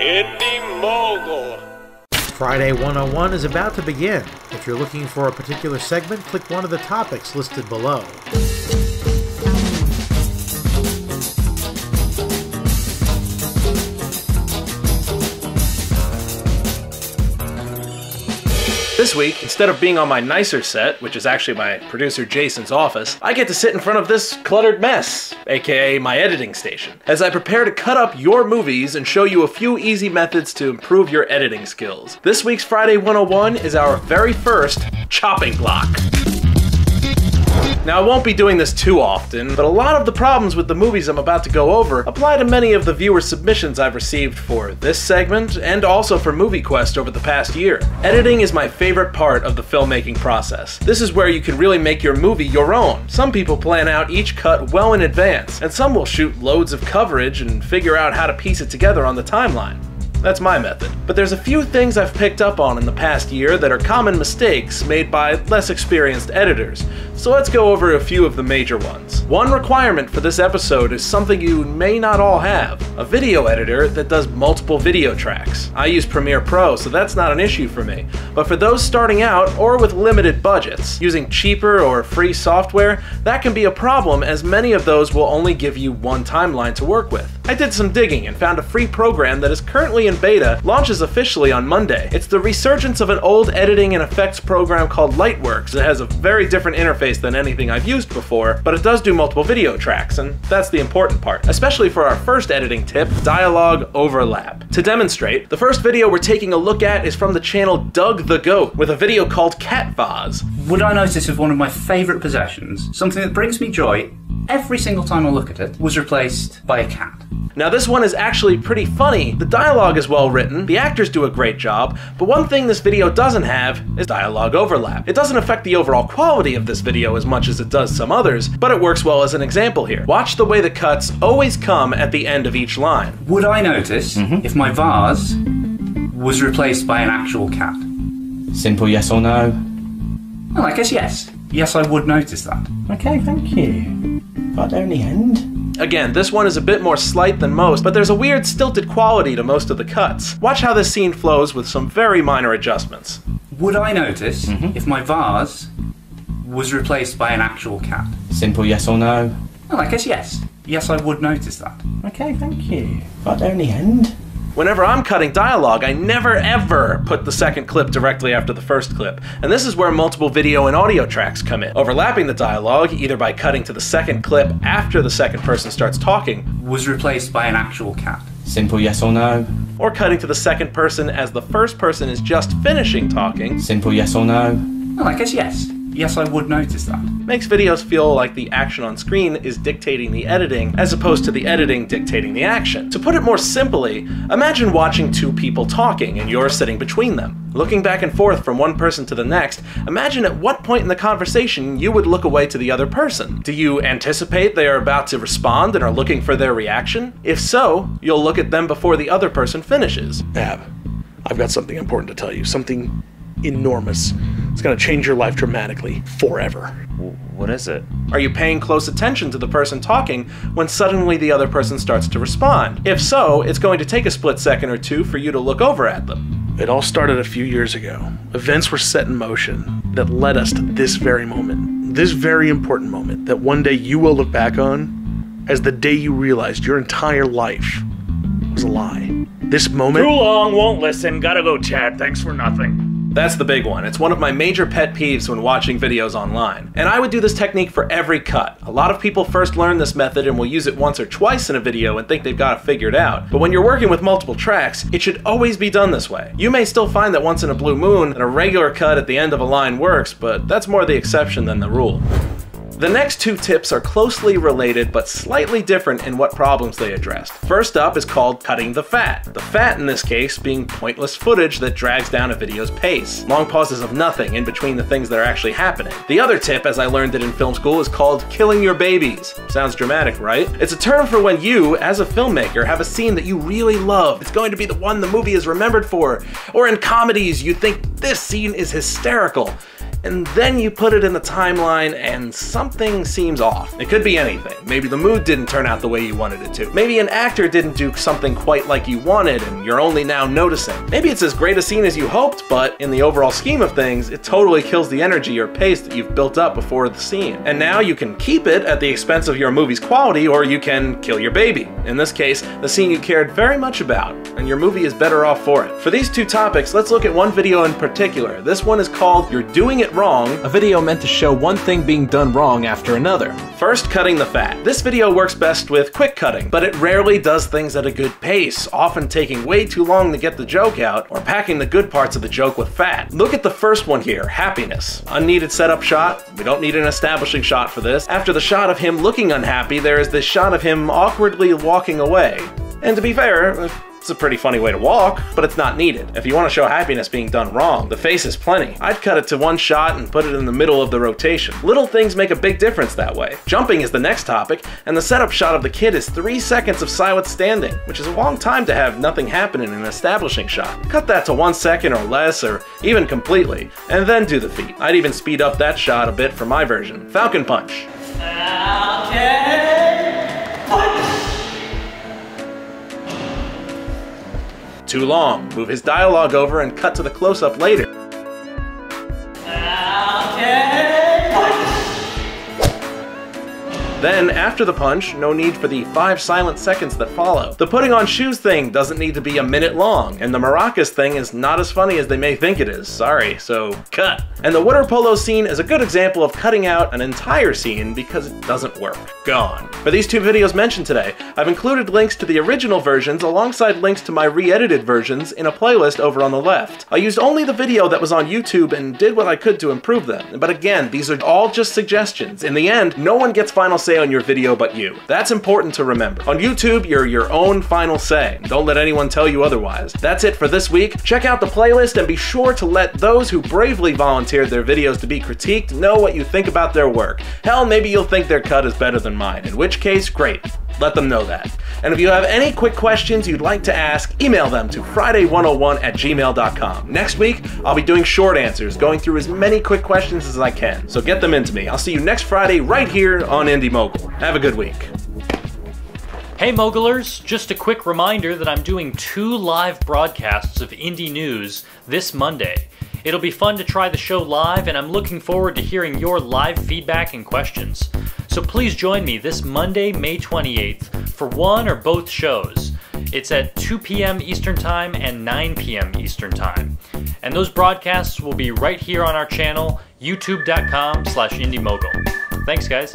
Indie Mogul. Friday 101 is about to begin. If you're looking for a particular segment, click one of the topics listed below. This week, instead of being on my nicer set, which is actually my producer Jason's office, I get to sit in front of this cluttered mess, aka my editing station, as I prepare to cut up your movies and show you a few easy methods to improve your editing skills. This week's Friday 101 is our very first chopping block. Now, I won't be doing this too often, but a lot of the problems with the movies I'm about to go over apply to many of the viewer submissions I've received for this segment and also for MovieQuest over the past year. Editing is my favorite part of the filmmaking process. This is where you can really make your movie your own. Some people plan out each cut well in advance, and some will shoot loads of coverage and figure out how to piece it together on the timeline. That's my method. But there's a few things I've picked up on in the past year that are common mistakes made by less experienced editors, so let's go over a few of the major ones. One requirement for this episode is something you may not all have: a video editor that does multiple video tracks. I use Premiere Pro, so that's not an issue for me, but for those starting out or with limited budgets, using cheaper or free software, that can be a problem as many of those will only give you one timeline to work with. I did some digging and found a free program that is currently in beta, launches officially on Monday. It's the resurgence of an old editing and effects program called Lightworks. It has a very different interface than anything I've used before, but it does do multiple video tracks, and that's the important part, especially for our first editing tip, dialogue overlap. To demonstrate, the first video we're taking a look at is from the channel Doug the Goat, with a video called Cat Vase. Would I notice if one of my favourite possessions, something that brings me joy every single time I look at it, was replaced by a cat? Now, this one is actually pretty funny. The dialogue is well written, the actors do a great job, but one thing this video doesn't have is dialogue overlap. It doesn't affect the overall quality of this video as much as it does some others, but it works well as an example here. Watch the way the cuts always come at the end of each line. Would I notice if my vase was replaced by an actual cat? Simple yes or no? Well, I guess yes. Yes, I would notice that. Okay, thank you. But only end. Again, this one is a bit more slight than most, but there's a weird stilted quality to most of the cuts. Watch how this scene flows with some very minor adjustments. Would I notice if my vase was replaced by an actual cat? Simple yes or no? Well, I guess yes. Yes, I would notice that. Okay, thank you. But only end. Whenever I'm cutting dialogue, I never ever put the second clip directly after the first clip, and this is where multiple video and audio tracks come in. Overlapping the dialogue, either by cutting to the second clip after the second person starts talking, was replaced by an actual cat. Simple yes or no? Or cutting to the second person as the first person is just finishing talking. Simple yes or no? Well, I guess yes. Yes, I would notice that. Makes videos feel like the action on screen is dictating the editing, as opposed to the editing dictating the action. To put it more simply, imagine watching two people talking and you're sitting between them. Looking back and forth from one person to the next, imagine at what point in the conversation you would look away to the other person. Do you anticipate they are about to respond and are looking for their reaction? If so, you'll look at them before the other person finishes. Ab, I've got something important to tell you. Something enormous. It's gonna change your life dramatically, forever. What is it? Are you paying close attention to the person talking when suddenly the other person starts to respond? If so, it's going to take a split second or two for you to look over at them. It all started a few years ago. Events were set in motion that led us to this very moment. This very important moment that one day you will look back on as the day you realized your entire life was a lie. This moment— Too long, won't listen, gotta go chat, thanks for nothing. That's the big one. It's one of my major pet peeves when watching videos online. And I would do this technique for every cut. A lot of people first learn this method and will use it once or twice in a video and think they've got it figured out. But when you're working with multiple tracks, it should always be done this way. You may still find that once in a blue moon, a regular cut at the end of a line works, but that's more the exception than the rule. The next two tips are closely related but slightly different in what problems they addressed. First up is called cutting the fat. The fat in this case being pointless footage that drags down a video's pace. Long pauses of nothing in between the things that are actually happening. The other tip, as I learned it in film school, is called killing your babies. Sounds dramatic, right? It's a term for when you, as a filmmaker, have a scene that you really love. It's going to be the one the movie is remembered for. Or in comedies, you think this scene is hysterical. and then you put it in the timeline and something seems off. It could be anything. Maybe the mood didn't turn out the way you wanted it to. Maybe an actor didn't do something quite like you wanted and you're only now noticing. Maybe it's as great a scene as you hoped, but in the overall scheme of things, it totally kills the energy or pace that you've built up before the scene. And now you can keep it at the expense of your movie's quality, or you can kill your baby. In this case, the scene you cared very much about, and your movie is better off for it. For these two topics, let's look at one video in particular. This one is called You're Doing It Wrong, a video meant to show one thing being done wrong after another. First, cutting the fat. This video works best with quick cutting, but it rarely does things at a good pace, often taking way too long to get the joke out, or packing the good parts of the joke with fat. Look at the first one here, happiness. Unneeded setup shot. We don't need an establishing shot for this. After the shot of him looking unhappy, there is this shot of him awkwardly walking away. And to be fair, it's a pretty funny way to walk, but it's not needed. If you want to show happiness being done wrong, the face is plenty. I'd cut it to one shot and put it in the middle of the rotation. Little things make a big difference that way. Jumping is the next topic, and the setup shot of the kid is 3 seconds of silent standing, which is a long time to have nothing happen in an establishing shot. Cut that to 1 second or less, or even completely, and then do the feat. I'd even speed up that shot a bit for my version. Falcon Punch. Too long. Move his dialogue over and cut to the close-up later. Then, after the punch, no need for the 5 silent seconds that follow. The putting on shoes thing doesn't need to be a minute long, and the maracas thing is not as funny as they may think it is. Sorry, so cut. And the water polo scene is a good example of cutting out an entire scene because it doesn't work. Gone. For these 2 videos mentioned today, I've included links to the original versions alongside links to my re-edited versions in a playlist over on the left. I used only the video that was on YouTube and did what I could to improve them. But again, these are all just suggestions. In the end, no one gets final say on your video but you. That's important to remember. On YouTube, you're your own final say. Don't let anyone tell you otherwise. That's it for this week. Check out the playlist and be sure to let those who bravely volunteered their videos to be critiqued know what you think about their work. Hell, maybe you'll think their cut is better than mine, in which case, great. Let them know that. And if you have any quick questions you'd like to ask, email them to friday101@gmail.com. Next week, I'll be doing short answers, going through as many quick questions as I can. So get them into me. I'll see you next Friday right here on Indie Mogul. Have a good week. Hey Mogulers, just a quick reminder that I'm doing 2 live broadcasts of Indie News this Monday. It'll be fun to try the show live, and I'm looking forward to hearing your live feedback and questions. So please join me this Monday, May 28th, for one or both shows. It's at 2 p.m. Eastern Time and 9 p.m. Eastern Time. And those broadcasts will be right here on our channel, youtube.com/IndieMogul. Thanks, guys.